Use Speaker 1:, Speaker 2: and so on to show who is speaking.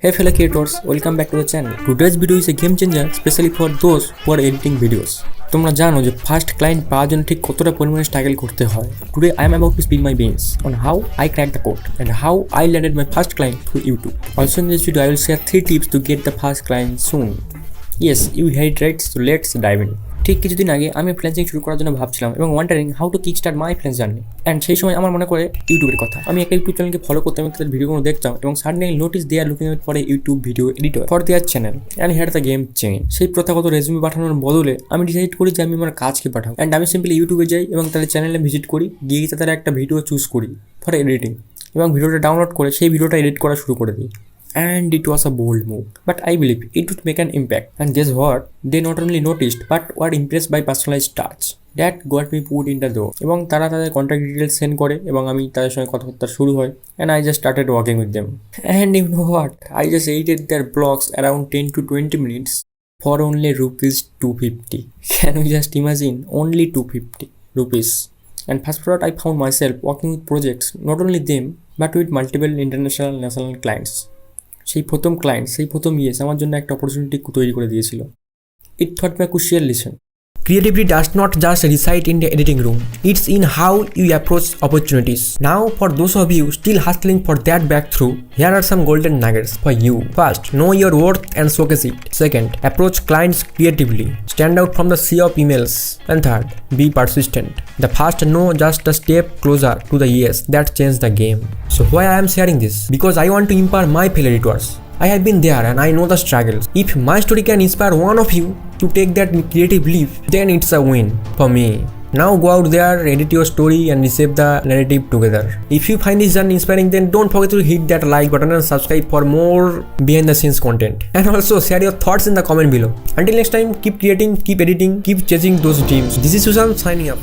Speaker 1: Hey fellow creators, welcome back to the channel. Today's video is a game changer, especially for those who are editing videos. তোমরা জানো যে first client পাওয়ার জন্য ঠিক কতটা পরিমাণে struggle করতে হয়। Today I am about to spill my beans on how I cracked the code and how I landed my first client through YouTube. Also in this video I will share 3 tips to get the first client soon. Yes, you heard right, so let's dive in. ঠিক কিছুদিন আগে আমি freelancing শুরু করার জন্য ভাবছিলাম এবং wandering how to kick start my freelance journey. And সেই সময় আমার মনে করে ইউটিউবের কথা। আমি একটা ইউটিউব চ্যানেলকে ফলো করতাম এবং তাদের ভিডিওগুলো দেখতাম এবং suddenly notice they are looking for a YouTube video editor for their channel and here the game change. সেই প্রথাগত রেজুমে পাঠানোর বদলে আমি ডিসাইড করি যে আমি আমার কাজকে পাঠাবো। অ্যান্ড আমি সিম্পলি ইউটিউবে যাই এবং তাদের চ্যানেলে ভিজিট করি, গিয়ে তাদের একটা ভিডিও চুজ করি ফর এডিটিং এবং ভিডিওটা ডাউনলোড করে সেই ভিডিওটা এডিট করা শুরু করে দিই। And it was a bold move, but I believe it would make an impact. And guess what? They not only noticed but were impressed by personalized touch. That got me put in the door. এবং তারা তাদের contact details send করে এবং আমি তাদের সঙ্গে কথাবার্তা শুরু হয় and I just started working with them. And you know what? I just edited their blogs around 10 to 20 minutes for only rupees 250. Can you just imagine? Only 250 rupees. And fast forward, I found myself working with projects, not only them, but with multiple international national clients. সেই প্রথম client, সেই প্রথম yes আমার জন্য একটা opportunity তৈরি করে দিয়েছিল। It thought me a crucial lesson. Creativity does not just reside in the editing room. It's in how you approach opportunities. Now, for those of you still hustling for that breakthrough, here are some golden nuggets for you. First, know your worth and showcase it. Second, approach clients creatively. Stand out from the sea of emails. And third, be persistent. The first no just a step closer to the yes that changed the game. So why I am sharing this? Because I want to empower my fellow editors. I have been there and I know the struggles. If my story can inspire one of you to take that creative leap, then it's a win for me. Now go out there, edit your story and reshape the narrative together. If you find this journey inspiring, then don't forget to hit that like button and subscribe for more behind the scenes content. And also share your thoughts in the comment below. Until next time, keep creating, keep editing, keep chasing those dreams. This is Susan signing up.